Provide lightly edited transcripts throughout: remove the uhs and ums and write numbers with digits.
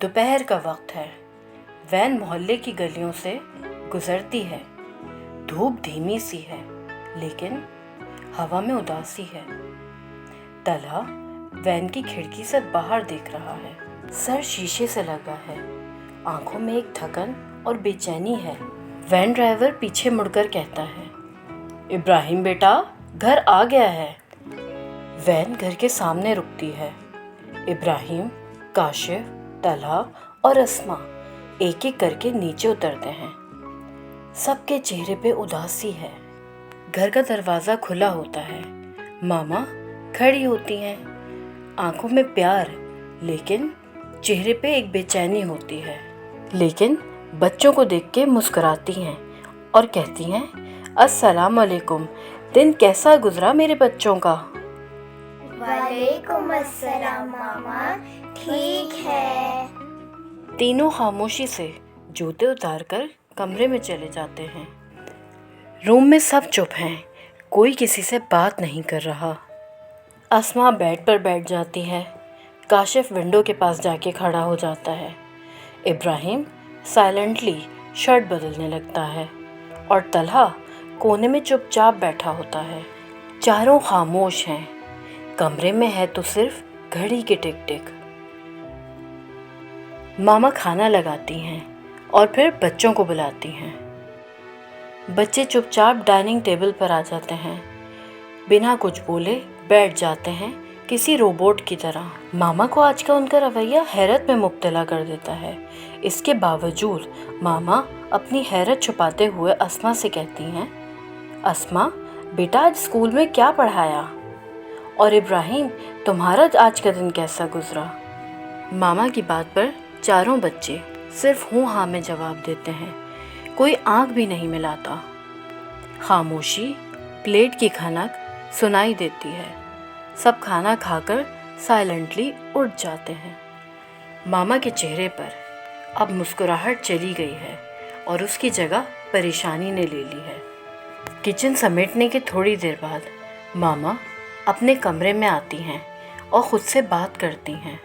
दोपहर का वक्त है। वैन मोहल्ले की गलियों से गुजरती है। धूप धीमी सी है, लेकिन हवा में उदासी है। तलहा वैन की खिड़की से बाहर देख रहा है। सर शीशे से लगा है। आंखों में एक थकन और बेचैनी है। वैन ड्राइवर पीछे मुड़कर कहता है, इब्राहिम बेटा, घर आ गया है। वैन घर के सामने रुकती है। इब्राहिम, काशिफ, तलहा और अस्मा एक एक करके नीचे उतरते हैं। सबके चेहरे पे उदासी है। घर का दरवाज़ा खुला होता है। मामा खड़ी होती हैं, आंखों में प्यार, लेकिन चेहरे पे एक बेचैनी होती है। लेकिन बच्चों को देख के मुस्कुराती हैं और कहती हैं, अस्सलाम वालेकुम, दिन कैसा गुजरा मेरे बच्चों का? वालेकुम अस्सलाम मामा, ठीक है। तीनों खामोशी से जूते उतारकर कमरे में चले जाते हैं। रूम में सब चुप हैं, कोई किसी से बात नहीं कर रहा। अस्मा बेड पर बैठ जाती है। काशिफ विंडो के पास जाके खड़ा हो जाता है। इब्राहिम साइलेंटली शर्ट बदलने लगता है और तलहा कोने में चुपचाप बैठा होता है। चारों खामोश हैं। कमरे में है तो सिर्फ घड़ी की टिक टिक। मामा खाना लगाती हैं और फिर बच्चों को बुलाती हैं। बच्चे चुपचाप डाइनिंग टेबल पर आ जाते हैं। बिना कुछ बोले बैठ जाते हैं, किसी रोबोट की तरह। मामा को आज का उनका रवैया हैरत में मुब्तला कर देता है। इसके बावजूद मामा अपनी हैरत छुपाते हुए अस्मा से कहती हैं, अस्मा बेटा, आज स्कूल में क्या पढ़ाया? और इब्राहिम, तुम्हारा आज का दिन कैसा गुजरा? मामा की बात पर चारों बच्चे सिर्फ हूँ हाँ में जवाब देते हैं। कोई आंख भी नहीं मिलाता। खामोशी, प्लेट की खनक सुनाई देती है। सब खाना खाकर साइलेंटली उठ जाते हैं। मामा के चेहरे पर अब मुस्कुराहट चली गई है और उसकी जगह परेशानी ने ले ली है। किचन समेटने के थोड़ी देर बाद मामा अपने कमरे में आती हैं और ख़ुद से बात करती हैं।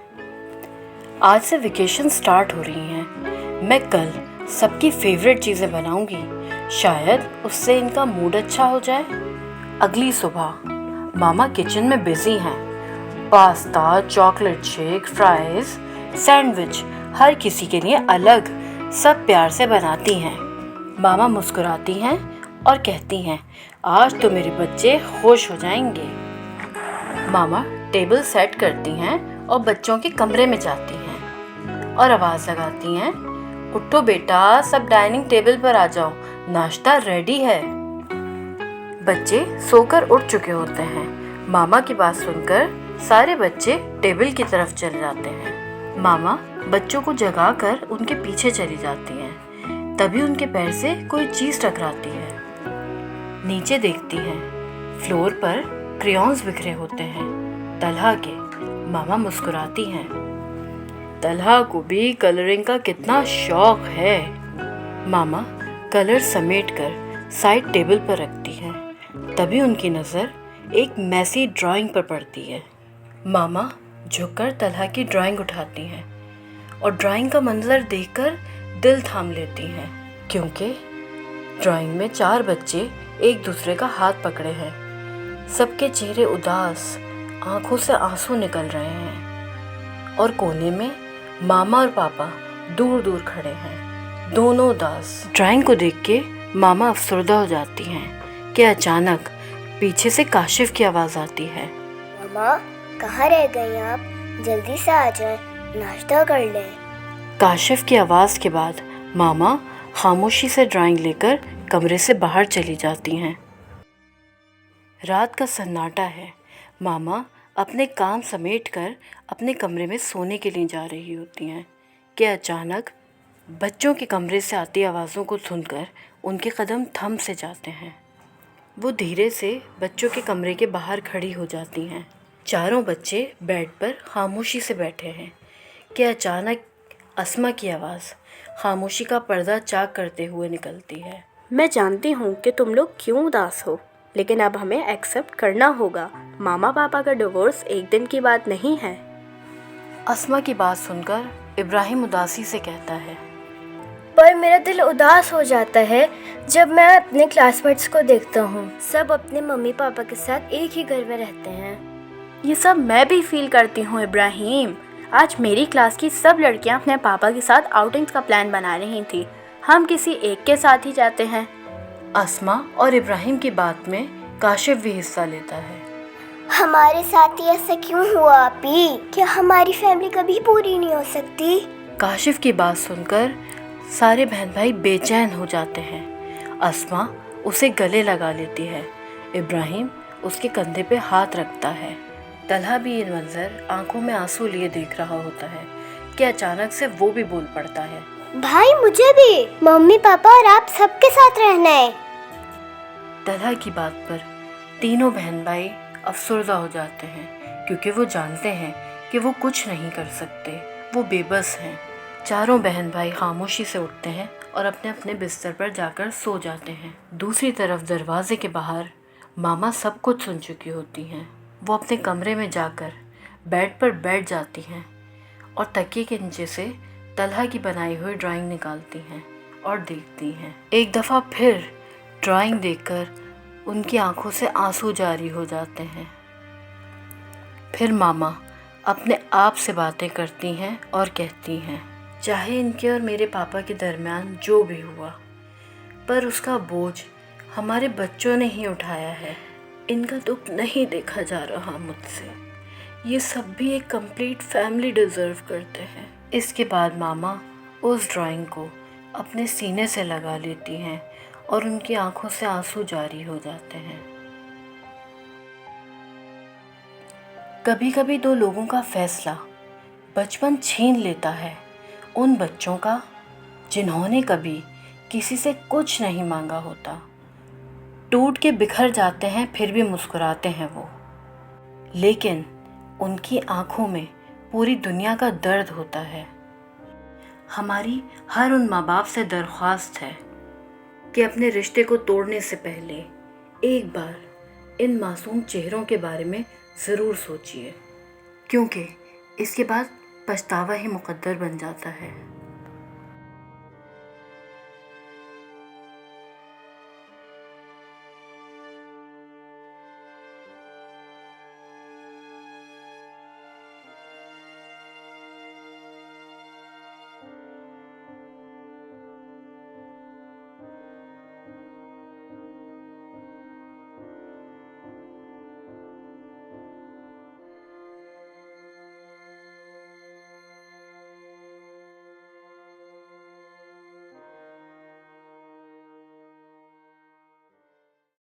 आज से वेकेशन स्टार्ट हो रही हैं। मैं कल सबकी फेवरेट चीज़ें बनाऊंगी, शायद उससे इनका मूड अच्छा हो जाए। अगली सुबह मामा किचन में बिजी हैं। Pasta, chocolate shake, fries, sandwich हर किसी के लिए अलग, सब प्यार से बनाती हैं। मामा मुस्कुराती हैं और कहती हैं, आज तो मेरे बच्चे खुश हो जाएंगे। मामा टेबल सेट करती हैं और बच्चों के कमरे में जाती हैं और आवाज़ लगाती हैं, उठो बेटा, सब डाइनिंग टेबल पर आ जाओ, नाश्ता रेडी है। बच्चे सोकर उठ चुके होते हैं। मामा की बात सुनकर सारे बच्चे टेबल की तरफ चले जाते हैं। मामा बच्चों को जगाकर उनके पीछे चली जाती हैं। तभी उनके पैर से कोई चीज़ टकराती है। नीचे देखती हैं, फ्लोर पर क्रेयॉन्स बिखरे होते हैं, तलहा के। मामा मुस्कुराती हैं। तलहा को भी कलरिंग का कितना शौक है। मामा कलर समेटकर साइड टेबल पर रखती हैं। तभी उनकी नज़र एक मैसी ड्राइंग पर पड़ती है। मामा झुककर तलहा की ड्राइंग उठाती हैं और ड्राइंग का मंजर देखकर दिल थाम लेती हैं, क्योंकि ड्राइंग में 4 बच्चे एक दूसरे का हाथ पकड़े हैं। सबके चेहरे उदास, आंखों से आंसू निकल रहे हैं और कोने में मामा और पापा दूर दूर खड़े हैं, दोनों उदास। ड्राइंग को देख के मामा अफसरदा हो जाती हैं कि अचानक पीछे से काशिफ की आवाज़ आती है, मामा कहाँ रह गई आप? जल्दी से आ जाए, नाश्ता कर लें। काशिफ की आवाज़ के बाद मामा खामोशी से ड्राइंग लेकर कमरे से बाहर चली जाती हैं। रात का सन्नाटा है। मामा अपने काम समेटकर अपने कमरे में सोने के लिए जा रही होती हैं कि अचानक बच्चों के कमरे से आती आवाज़ों को सुनकर उनके कदम थम से जाते हैं। वो धीरे से बच्चों के कमरे के बाहर खड़ी हो जाती हैं। चारों बच्चे बेड पर खामोशी से बैठे हैं कि अचानक अस्मा की आवाज़ खामोशी का पर्दा चाक करते हुए निकलती है, मैं जानती हूँ कि तुम लोग क्यों उदास हो, लेकिन अब हमें एक्सेप्ट करना होगा। मामा पापा का डिवोर्स एक दिन की बात नहीं है। अस्मा की बात सुनकर इब्राहिम उदासी से कहता है। पर मेरा दिल उदास हो जाता है जब मैं अपने क्लासमेट्स को देखता हूँ। सब अपने मम्मी पापा के साथ एक ही घर में रहते हैं। ये सब मैं भी फील करती हूँ इब्राहिम। आज मेरी क्लास की सब लड़कियाँ अपने पापा के साथ आउटिंग्स का प्लान बना रही थी। हम किसी एक के साथ ही जाते हैं। अस्मा और इब्राहिम की बात में काशिफ भी हिस्सा लेता है। हमारे साथ ही ऐसा क्यों हुआ आपी? क्या हमारी फैमिली कभी पूरी नहीं हो सकती? काशिफ की बात सुनकर सारे बहन भाई बेचैन हो जाते हैं। अस्मा उसे गले लगा लेती है। इब्राहिम उसके कंधे पे हाथ रखता है। तलहा भी ये मंजर आंखों में आंसू लिए देख रहा होता है कि अचानक से वो भी बोल पड़ता है। भाई मुझे भी मम्मी पापा और आप सबके साथ रहना है। तलहा की बात पर तीनों बहन भाई अफसरदा हो जाते हैं क्योंकि वो जानते हैं कि वो कुछ नहीं कर सकते, वो बेबस हैं। चारों बहन भाई खामोशी से उठते हैं और अपने अपने बिस्तर पर जाकर सो जाते हैं। दूसरी तरफ दरवाजे के बाहर मामा सब कुछ सुन चुकी होती हैं। वो अपने कमरे में जाकर बेड पर बैठ जाती हैं और तकिए के नीचे से तलहा की बनाई हुई ड्राइंग निकालती हैं और देखती हैं। एक दफ़ा फिर ड्राइंग देखकर उनकी आंखों से आंसू जारी हो जाते हैं। फिर मामा अपने आप से बातें करती हैं और कहती हैं, चाहे इनके और मेरे पापा के दरमियान जो भी हुआ, पर उसका बोझ हमारे बच्चों ने ही उठाया है। इनका दुख नहीं देखा जा रहा मुझसे। ये सब भी एक कंप्लीट फैमिली डिज़र्व करते हैं। इसके बाद मामा उस ड्राइंग को अपने सीने से लगा लेती हैं और उनकी आंखों से आंसू जारी हो जाते हैं। कभी कभी दो लोगों का फैसला बचपन छीन लेता है उन बच्चों का जिन्होंने कभी किसी से कुछ नहीं मांगा होता। टूट के बिखर जाते हैं फिर भी मुस्कुराते हैं वो, लेकिन उनकी आंखों में पूरी दुनिया का दर्द होता है। हमारी हर उन माँ बाप से दरख्वास्त है कि अपने रिश्ते को तोड़ने से पहले एक बार इन मासूम चेहरों के बारे में ज़रूर सोचिए, क्योंकि इसके बाद पछतावा ही मुकद्दर बन जाता है।